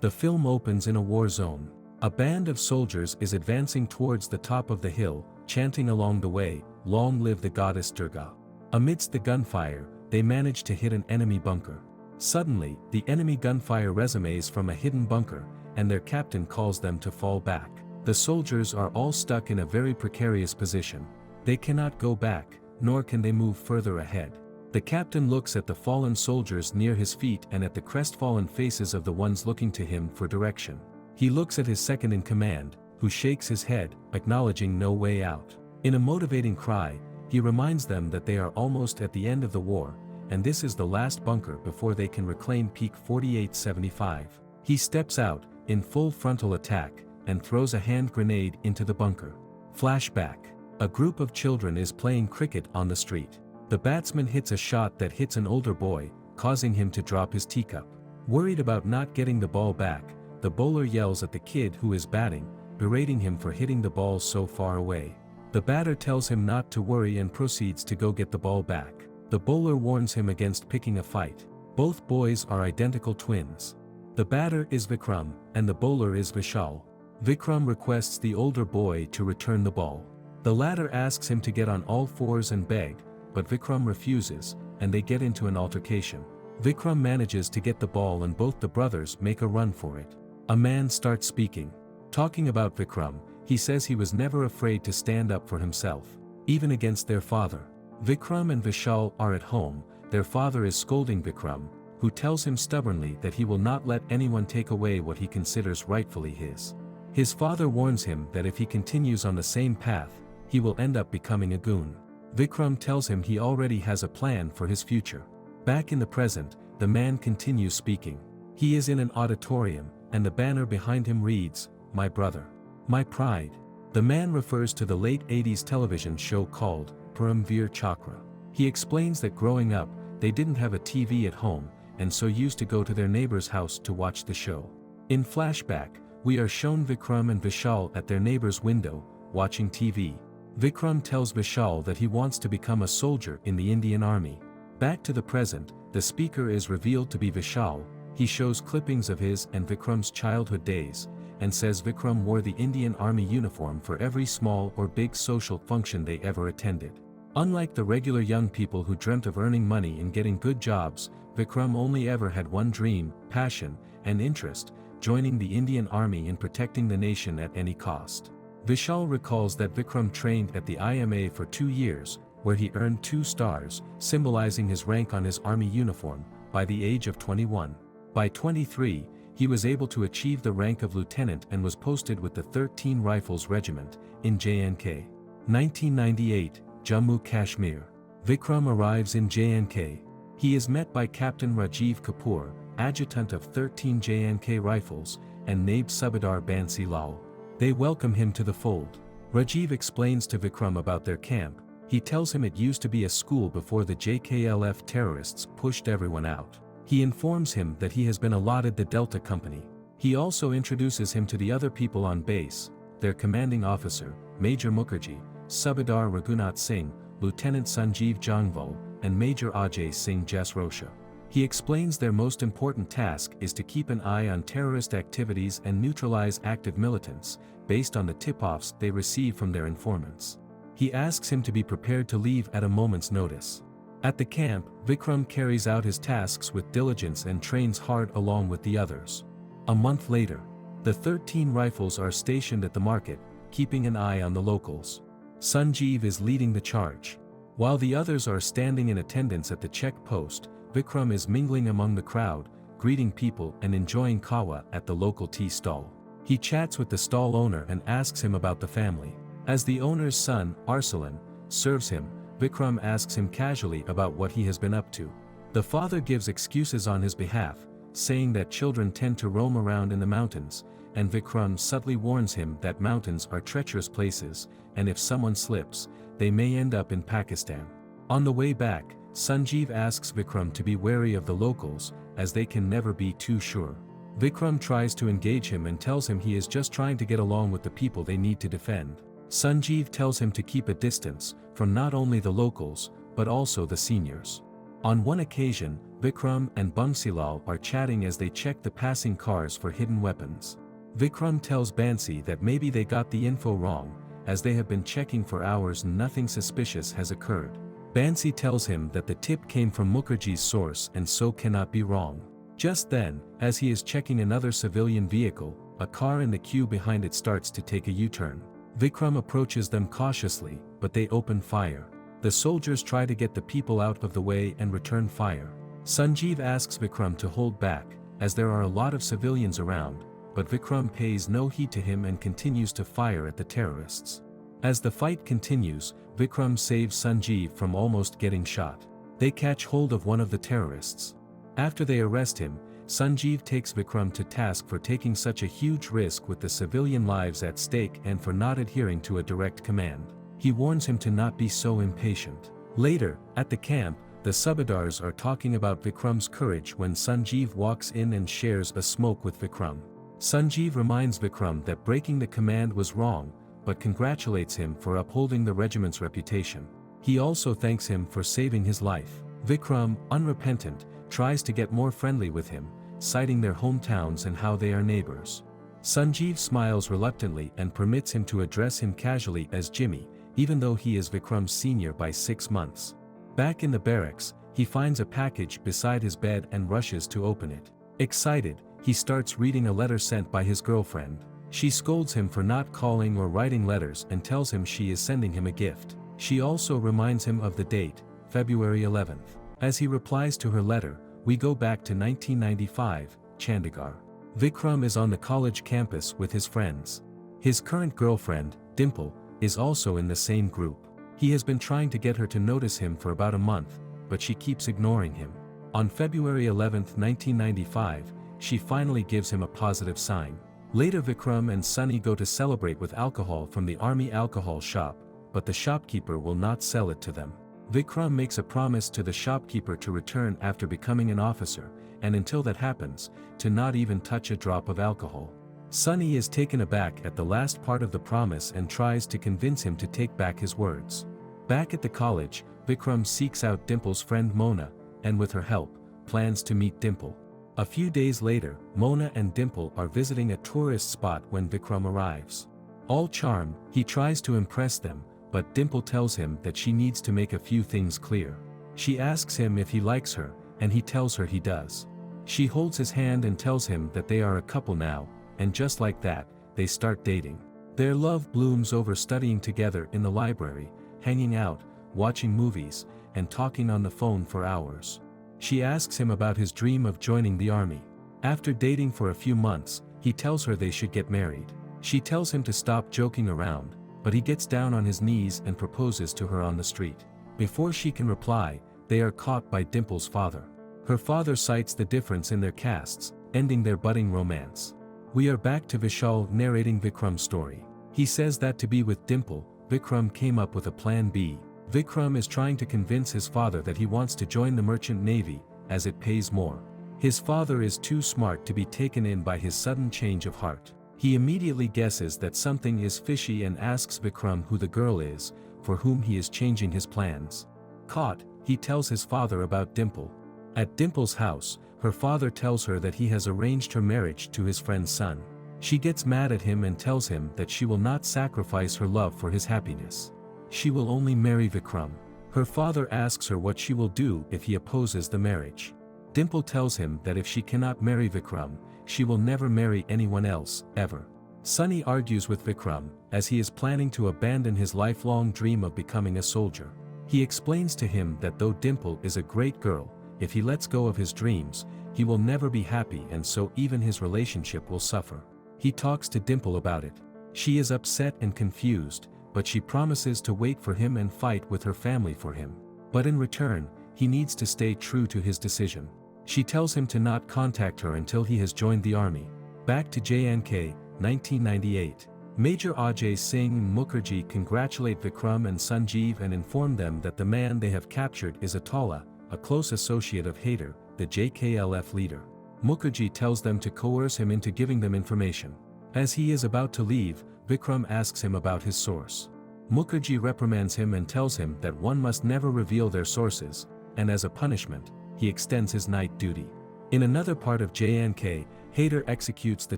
The film opens in a war zone. A band of soldiers is advancing towards the top of the hill, chanting along the way, "Long live the goddess Durga." Amidst the gunfire, they manage to hit an enemy bunker. Suddenly, the enemy gunfire resumes from a hidden bunker, and their captain calls them to fall back. The soldiers are all stuck in a very precarious position. They cannot go back, nor can they move further ahead. The captain looks at the fallen soldiers near his feet and at the crestfallen faces of the ones looking to him for direction. He looks at his second-in-command, who shakes his head, acknowledging no way out. In a motivating cry, he reminds them that they are almost at the end of the war, and this is the last bunker before they can reclaim Peak 4875. He steps out, in full frontal attack, and throws a hand grenade into the bunker. Flashback. A group of children is playing cricket on the street. The batsman hits a shot that hits an older boy, causing him to drop his teacup. Worried about not getting the ball back, the bowler yells at the kid who is batting, berating him for hitting the ball so far away. The batter tells him not to worry and proceeds to go get the ball back. The bowler warns him against picking a fight. Both boys are identical twins. The batter is Vikram, and the bowler is Vishal. Vikram requests the older boy to return the ball. The latter asks him to get on all fours and beg, but Vikram refuses, and they get into an altercation. Vikram manages to get the ball and both the brothers make a run for it. A man starts speaking. Talking about Vikram, he says he was never afraid to stand up for himself, even against their father. Vikram and Vishal are at home. Their father is scolding Vikram, who tells him stubbornly that he will not let anyone take away what he considers rightfully his. His father warns him that if he continues on the same path, he will end up becoming a goon. Vikram tells him he already has a plan for his future. Back in the present, the man continues speaking. He is in an auditorium, and the banner behind him reads, "My brother. My pride." The man refers to the late 80s television show called Param Veer Chakra. He explains that growing up, they didn't have a TV at home, and so used to go to their neighbor's house to watch the show. In flashback, we are shown Vikram and Vishal at their neighbor's window, watching TV. Vikram tells Vishal that he wants to become a soldier in the Indian Army. Back to the present, the speaker is revealed to be Vishal. He shows clippings of his and Vikram's childhood days, and says Vikram wore the Indian Army uniform for every small or big social function they ever attended. Unlike the regular young people who dreamt of earning money and getting good jobs, Vikram only ever had one dream, passion, and interest: joining the Indian Army and protecting the nation at any cost. Vishal recalls that Vikram trained at the IMA for 2 years, where he earned 2 stars, symbolizing his rank on his army uniform, by the age of 21. By 23, he was able to achieve the rank of lieutenant and was posted with the 13 Rifles Regiment, in JNK. 1998, Jammu Kashmir. Vikram arrives in JNK. He is met by Captain Rajiv Kapoor, adjutant of 13 JNK Rifles, and Naib Subedar Bansi Lal. They welcome him to the fold. Rajiv explains to Vikram about their camp. He tells him it used to be a school before the JKLF terrorists pushed everyone out. He informs him that he has been allotted the Delta Company. He also introduces him to the other people on base, their commanding officer, Major Mukherjee, Subedar Raghunath Singh, Lieutenant Sanjeev Jangval, and Major Ajay Singh Jasrosha. He explains their most important task is to keep an eye on terrorist activities and neutralize active militants, based on the tip-offs they receive from their informants. He asks him to be prepared to leave at a moment's notice. At the camp, Vikram carries out his tasks with diligence and trains hard along with the others. A month later, the 13 Rifles are stationed at the market, keeping an eye on the locals. Sanjeev is leading the charge. While the others are standing in attendance at the check post, Vikram is mingling among the crowd, greeting people and enjoying kawa at the local tea stall. He chats with the stall owner and asks him about the family. As the owner's son, Arsalan, serves him, Vikram asks him casually about what he has been up to. The father gives excuses on his behalf, saying that children tend to roam around in the mountains, and Vikram subtly warns him that mountains are treacherous places, and if someone slips, they may end up in Pakistan. On the way back, Sanjeev asks Vikram to be wary of the locals, as they can never be too sure. Vikram tries to engage him and tells him he is just trying to get along with the people they need to defend. Sanjeev tells him to keep a distance, from not only the locals, but also the seniors. On one occasion, Vikram and Bangsilal are chatting as they check the passing cars for hidden weapons. Vikram tells Bansi that maybe they got the info wrong, as they have been checking for hours and nothing suspicious has occurred. Bansi tells him that the tip came from Mukherjee's source and so cannot be wrong. Just then, as he is checking another civilian vehicle, a car in the queue behind it starts to take a U-turn. Vikram approaches them cautiously, but they open fire. The soldiers try to get the people out of the way and return fire. Sanjeev asks Vikram to hold back, as there are a lot of civilians around, but Vikram pays no heed to him and continues to fire at the terrorists. As the fight continues, Vikram saves Sanjeev from almost getting shot. They catch hold of one of the terrorists. After they arrest him, Sanjeev takes Vikram to task for taking such a huge risk with the civilian lives at stake and for not adhering to a direct command. He warns him to not be so impatient. Later, at the camp, the subedars are talking about Vikram's courage when Sanjeev walks in and shares a smoke with Vikram. Sanjeev reminds Vikram that breaking the command was wrong, but congratulates him for upholding the regiment's reputation. He also thanks him for saving his life. Vikram, unrepentant, tries to get more friendly with him, citing their hometowns and how they are neighbors. Sanjeev smiles reluctantly and permits him to address him casually as Jimmy, even though he is Vikram's senior by 6 months. Back in the barracks, he finds a package beside his bed and rushes to open it. Excited, he starts reading a letter sent by his girlfriend. She scolds him for not calling or writing letters and tells him she is sending him a gift. She also reminds him of the date, February 11th. As he replies to her letter, we go back to 1995, Chandigarh. Vikram is on the college campus with his friends. His current girlfriend, Dimple, is also in the same group. He has been trying to get her to notice him for about a month, but she keeps ignoring him. On February 11, 1995, she finally gives him a positive sign. Later Vikram and Sunny go to celebrate with alcohol from the army alcohol shop, but the shopkeeper will not sell it to them. Vikram makes a promise to the shopkeeper to return after becoming an officer, and until that happens, to not even touch a drop of alcohol. Sunny is taken aback at the last part of the promise and tries to convince him to take back his words. Back at the college, Vikram seeks out Dimple's friend Mona, and with her help, plans to meet Dimple. A few days later, Mona and Dimple are visiting a tourist spot when Vikram arrives. All charm, he tries to impress them, but Dimple tells him that she needs to make a few things clear. She asks him if he likes her, and he tells her he does. She holds his hand and tells him that they are a couple now, and just like that, they start dating. Their love blooms over studying together in the library, hanging out, watching movies, and talking on the phone for hours. She asks him about his dream of joining the army. After dating for a few months, he tells her they should get married. She tells him to stop joking around, but he gets down on his knees and proposes to her on the street. Before she can reply, they are caught by Dimple's father. Her father cites the difference in their castes, ending their budding romance. We are back to Vishal narrating Vikram's story. He says that to be with Dimple, Vikram came up with a plan B. Vikram is trying to convince his father that he wants to join the merchant navy, as it pays more. His father is too smart to be taken in by his sudden change of heart. He immediately guesses that something is fishy and asks Vikram who the girl is, for whom he is changing his plans. Caught, he tells his father about Dimple. At Dimple's house, her father tells her that he has arranged her marriage to his friend's son. She gets mad at him and tells him that she will not sacrifice her love for his happiness. She will only marry Vikram. Her father asks her what she will do if he opposes the marriage. Dimple tells him that if she cannot marry Vikram, she will never marry anyone else, ever. Sunny argues with Vikram, as he is planning to abandon his lifelong dream of becoming a soldier. He explains to him that though Dimple is a great girl, if he lets go of his dreams, he will never be happy and so even his relationship will suffer. He talks to Dimple about it. She is upset and confused, but she promises to wait for him and fight with her family for him. But in return, he needs to stay true to his decision. She tells him to not contact her until he has joined the army. Back to JNK, 1998. Major Ajay Singh and Mukherjee congratulate Vikram and Sanjeev and inform them that the man they have captured is Atala, a close associate of Haider, the JKLF leader. Mukherjee tells them to coerce him into giving them information. As he is about to leave, Vikram asks him about his source. Mukherjee reprimands him and tells him that one must never reveal their sources, and as a punishment, he extends his night duty. In another part of JNK, Haider executes the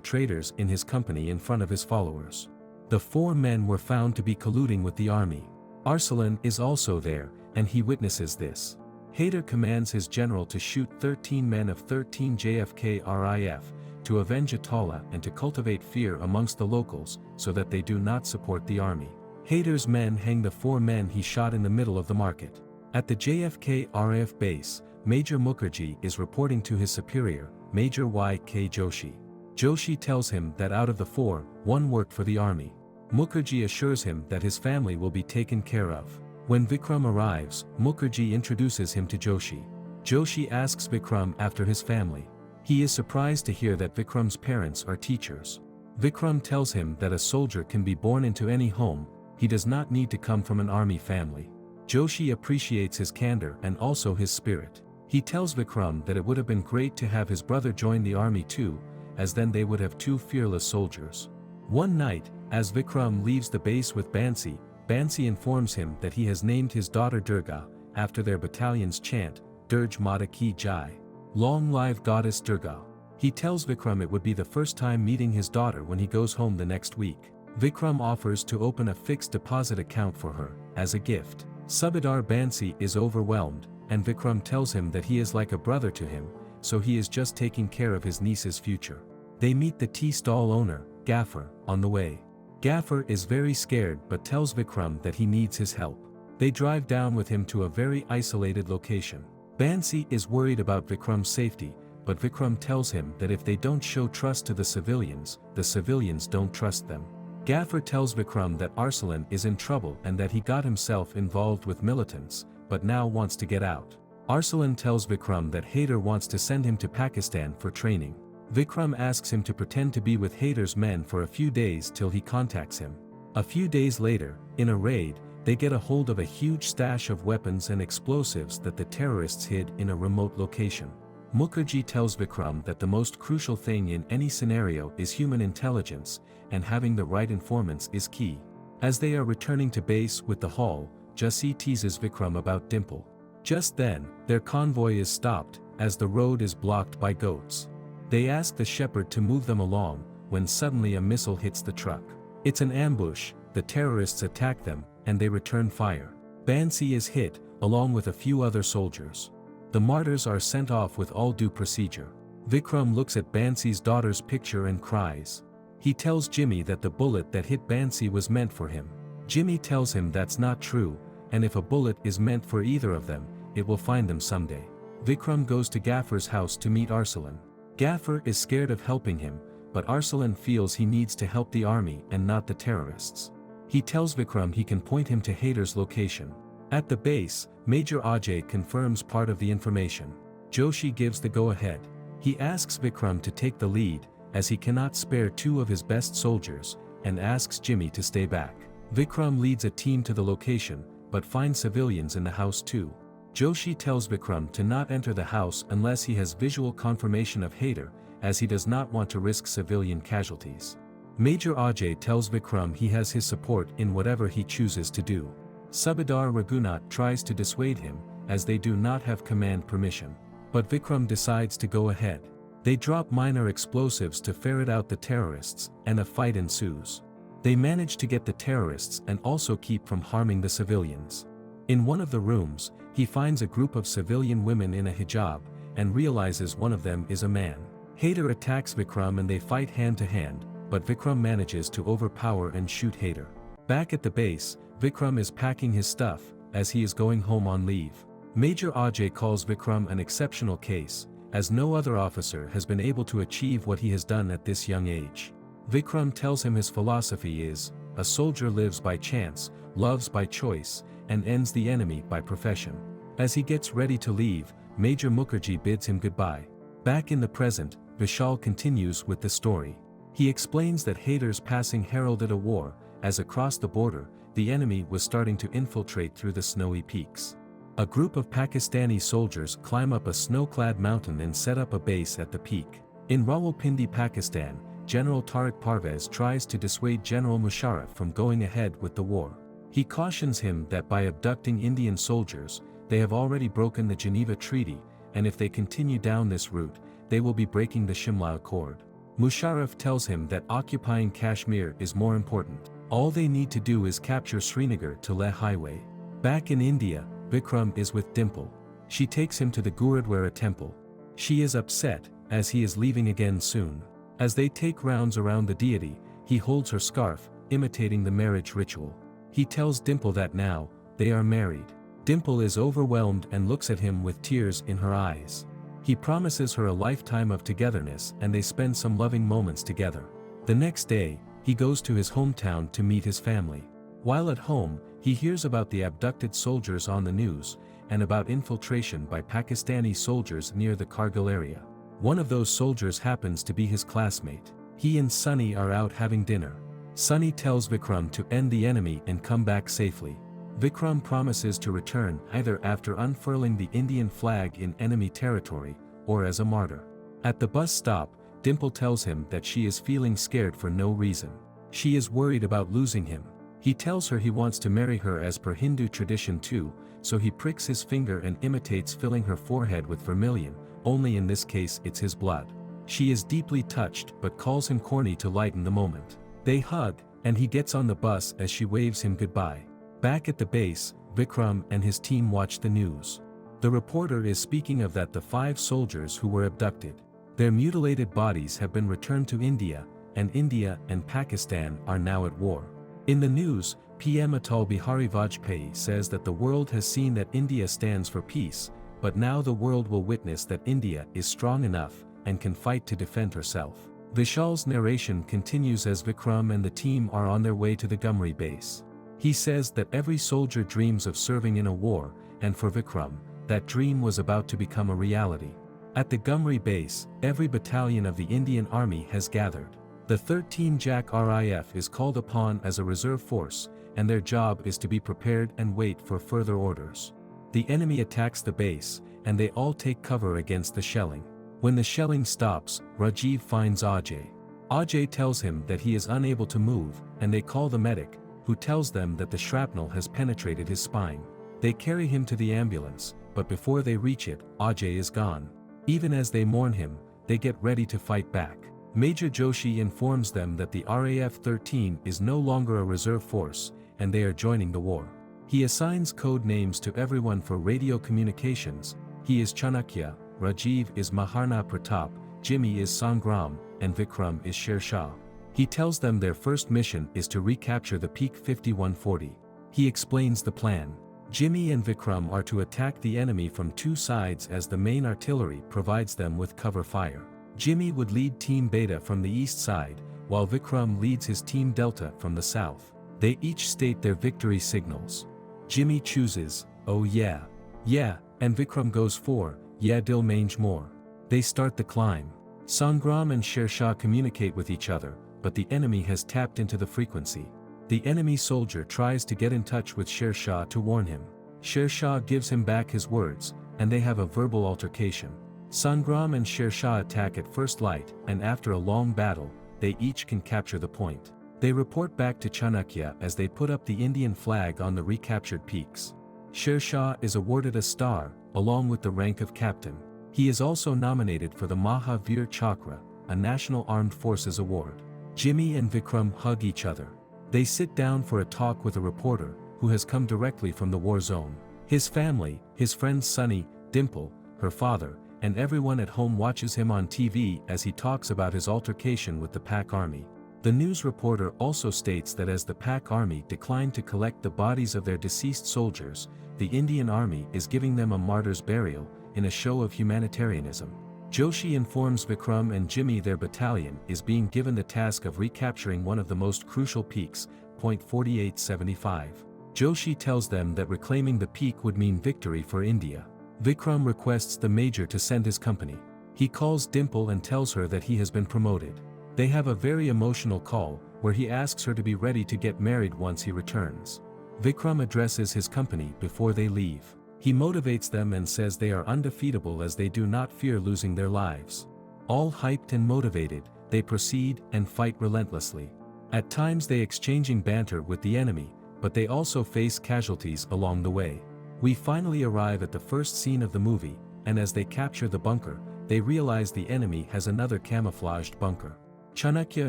traitors in his company in front of his followers. The 4 men were found to be colluding with the army. Arsalan is also there, and he witnesses this. Haider commands his general to shoot 13 men of 13 JFK RIF, to avenge Atala and to cultivate fear amongst the locals, so that they do not support the army. Haider's men hang the 4 men he shot in the middle of the market. At the JFK RIF base, Major Mukherjee is reporting to his superior, Major Y.K. Joshi. Joshi tells him that out of the 4, 1 worked for the army. Mukherjee assures him that his family will be taken care of. When Vikram arrives, Mukherjee introduces him to Joshi. Joshi asks Vikram after his family. He is surprised to hear that Vikram's parents are teachers. Vikram tells him that a soldier can be born into any home, he does not need to come from an army family. Joshi appreciates his candor and also his spirit. He tells Vikram that it would have been great to have his brother join the army too, as then they would have 2 fearless soldiers. One night, as Vikram leaves the base with Bansi, Bansi informs him that he has named his daughter Durga, after their battalion's chant, Durj Mata Ki Jai. Long live Goddess Durga. He tells Vikram it would be the first time meeting his daughter when he goes home the next week. Vikram offers to open a fixed deposit account for her, as a gift. Subedar Bansi is overwhelmed, and Vikram tells him that he is like a brother to him, so he is just taking care of his niece's future. They meet the tea stall owner, Gaffer, on the way. Gaffer is very scared but tells Vikram that he needs his help. They drive down with him to a very isolated location. Bansi is worried about Vikram's safety, but Vikram tells him that if they don't show trust to the civilians don't trust them. Gaffer tells Vikram that Arsalan is in trouble and that he got himself involved with militants, but now wants to get out. Arsalan tells Vikram that Haider wants to send him to Pakistan for training. Vikram asks him to pretend to be with Haider's men for a few days till he contacts him. A few days later, in a raid, they get a hold of a huge stash of weapons and explosives that the terrorists hid in a remote location. Mukherjee tells Vikram that the most crucial thing in any scenario is human intelligence, and having the right informants is key. As they are returning to base with the haul, Jassi teases Vikram about Dimple. Just then, their convoy is stopped, as the road is blocked by goats. They ask the shepherd to move them along, when suddenly a missile hits the truck. It's an ambush, the terrorists attack them, and they return fire. Bansi is hit, along with a few other soldiers. The martyrs are sent off with all due procedure. Vikram looks at Bansi's daughter's picture and cries. He tells Jimmy that the bullet that hit Bansi was meant for him. Jimmy tells him that's not true, and if a bullet is meant for either of them, it will find them someday. Vikram goes to Gaffer's house to meet Arsalan. Gaffer is scared of helping him, but Arsalan feels he needs to help the army and not the terrorists. He tells Vikram he can point him to Haider's location. At the base, Major Ajay confirms part of the information. Joshi gives the go-ahead. He asks Vikram to take the lead, as he cannot spare 2 of his best soldiers, and asks Jimmy to stay back. Vikram leads a team to the location, but finds civilians in the house too. Joshi tells Vikram to not enter the house unless he has visual confirmation of Haider, as he does not want to risk civilian casualties. Major Ajay tells Vikram he has his support in whatever he chooses to do. Subedar Raghunath tries to dissuade him, as they do not have command permission. But Vikram decides to go ahead. They drop minor explosives to ferret out the terrorists, and a fight ensues. They manage to get the terrorists and also keep from harming the civilians. In one of the rooms, he finds a group of civilian women in a hijab, and realizes one of them is a man. Haider attacks Vikram and they fight hand to hand, but Vikram manages to overpower and shoot Haider. Back at the base, Vikram is packing his stuff, as he is going home on leave. Major Ajay calls Vikram an exceptional case, as no other officer has been able to achieve what he has done at this young age. Vikram tells him his philosophy is, a soldier lives by chance, loves by choice, and ends the enemy by profession. As he gets ready to leave, Major Mukherjee bids him goodbye. Back in the present, Vishal continues with the story. He explains that Haider's passing heralded a war, as across the border, the enemy was starting to infiltrate through the snowy peaks. A group of Pakistani soldiers climb up a snow-clad mountain and set up a base at the peak. In Rawalpindi, Pakistan, General Tariq Parvez tries to dissuade General Musharraf from going ahead with the war. He cautions him that by abducting Indian soldiers, they have already broken the Geneva Treaty, and if they continue down this route, they will be breaking the Shimla Accord. Musharraf tells him that occupying Kashmir is more important. All they need to do is capture Srinagar to Leh Highway. Back in India, Vikram is with Dimple. She takes him to the Gurudwara temple. She is upset, as he is leaving again soon. As they take rounds around the deity, he holds her scarf, imitating the marriage ritual. He tells Dimple that now, they are married. Dimple is overwhelmed and looks at him with tears in her eyes. He promises her a lifetime of togetherness and they spend some loving moments together. The next day, he goes to his hometown to meet his family. While at home, he hears about the abducted soldiers on the news, and about infiltration by Pakistani soldiers near the Kargil area. One of those soldiers happens to be his classmate. He and Sunny are out having dinner. Sunny tells Vikram to end the enemy and come back safely. Vikram promises to return either after unfurling the Indian flag in enemy territory, or as a martyr. At the bus stop, Dimple tells him that she is feeling scared for no reason. She is worried about losing him. He tells her he wants to marry her as per Hindu tradition too, so he pricks his finger and imitates filling her forehead with vermilion, only in this case it's his blood. She is deeply touched but calls him corny to lighten the moment. They hug, and he gets on the bus as she waves him goodbye. Back at the base, Vikram and his team watch the news. The reporter is speaking of that the 5 soldiers who were abducted. Their mutilated bodies have been returned to India and Pakistan are now at war. In the news, PM Atal Bihari Vajpayee says that the world has seen that India stands for peace, but now the world will witness that India is strong enough and can fight to defend herself. Vishal's narration continues as Vikram and the team are on their way to the Gumri base. He says that every soldier dreams of serving in a war, and for Vikram, that dream was about to become a reality. At the Gumri base, every battalion of the Indian Army has gathered. The 13 Jack RIF is called upon as a reserve force, and their job is to be prepared and wait for further orders. The enemy attacks the base, and they all take cover against the shelling. When the shelling stops, Rajiv finds Ajay. Ajay tells him that he is unable to move, and they call the medic, who tells them that the shrapnel has penetrated his spine. They carry him to the ambulance, but before they reach it, Ajay is gone. Even as they mourn him, they get ready to fight back. Major Joshi informs them that the RAF-13 is no longer a reserve force, and they are joining the war. He assigns code names to everyone for radio communications. He is Chanakya, Rajiv is Maharana Pratap, Jimmy is Sangram, and Vikram is Sher Shah. He tells them their first mission is to recapture the Peak 5140. He explains the plan. Jimmy and Vikram are to attack the enemy from 2 sides as the main artillery provides them with cover fire. Jimmy would lead Team Beta from the east side, while Vikram leads his Team Delta from the south. They each state their victory signals. Jimmy chooses, "Oh yeah, yeah," and Vikram goes for, "Yeah dil mange more." They start the climb. Sangram and Sher Shah communicate with each other, but the enemy has tapped into the frequency. The enemy soldier tries to get in touch with Sher Shah to warn him. Sher Shah gives him back his words, and they have a verbal altercation. Sangram and Sher Shah attack at first light, and after a long battle, they each can capture the point. They report back to Chanakya as they put up the Indian flag on the recaptured peaks. Sher Shah is awarded a star, along with the rank of captain. He is also nominated for the Mahavir Chakra, a National Armed Forces award. Jimmy and Vikram hug each other. They sit down for a talk with a reporter, who has come directly from the war zone. His family, his friends Sunny, Dimple, her father, and everyone at home watches him on TV as he talks about his altercation with the Pak Army. The news reporter also states that as the Pak Army declined to collect the bodies of their deceased soldiers, the Indian Army is giving them a martyr's burial, in a show of humanitarianism. Joshi informs Vikram and Jimmy their battalion is being given the task of recapturing one of the most crucial peaks, point 4875. Joshi tells them that reclaiming the peak would mean victory for India. Vikram requests the major to send his company. He calls Dimple and tells her that he has been promoted. They have a very emotional call, where he asks her to be ready to get married once he returns. Vikram addresses his company before they leave. He motivates them and says they are undefeatable as they do not fear losing their lives. All hyped and motivated, they proceed and fight relentlessly. At times they exchanging banter with the enemy, but they also face casualties along the way. We finally arrive at the first scene of the movie, and as they capture the bunker, they realize the enemy has another camouflaged bunker. Chanakya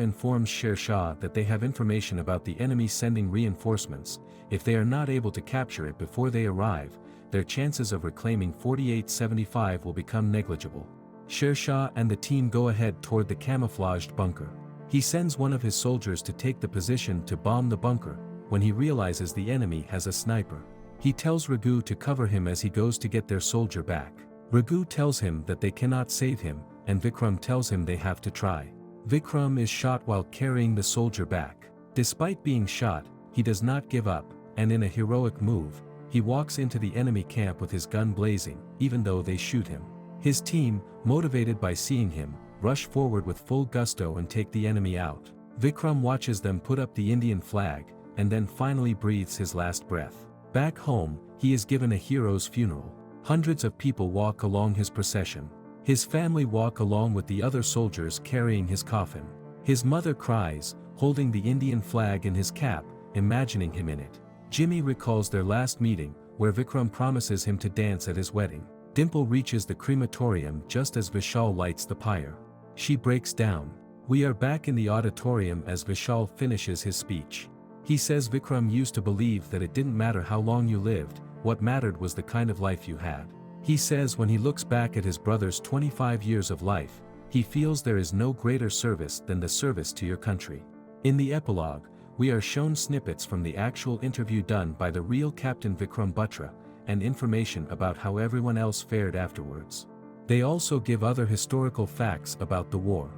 informs Sher Shah that they have information about the enemy sending reinforcements. If they are not able to capture it before they arrive, their chances of reclaiming 4875 will become negligible. Sher Shah and the team go ahead toward the camouflaged bunker. He sends one of his soldiers to take the position to bomb the bunker, when he realizes the enemy has a sniper. He tells Raghu to cover him as he goes to get their soldier back. Raghu tells him that they cannot save him, and Vikram tells him they have to try. Vikram is shot while carrying the soldier back. Despite being shot, he does not give up, and in a heroic move, he walks into the enemy camp with his gun blazing, even though they shoot him. His team, motivated by seeing him, rush forward with full gusto and take the enemy out. Vikram watches them put up the Indian flag, and then finally breathes his last breath. Back home, he is given a hero's funeral. Hundreds of people walk along his procession. His family walk along with the other soldiers carrying his coffin. His mother cries, holding the Indian flag in his cap, imagining him in it. Jimmy recalls their last meeting, where Vikram promises him to dance at his wedding. Dimple reaches the crematorium just as Vishal lights the pyre. She breaks down. We are back in the auditorium as Vishal finishes his speech. He says Vikram used to believe that it didn't matter how long you lived, what mattered was the kind of life you had. He says when he looks back at his brother's 25 years of life, he feels there is no greater service than the service to your country. In the epilogue, we are shown snippets from the actual interview done by the real Captain Vikram Batra, and information about how everyone else fared afterwards. They also give other historical facts about the war.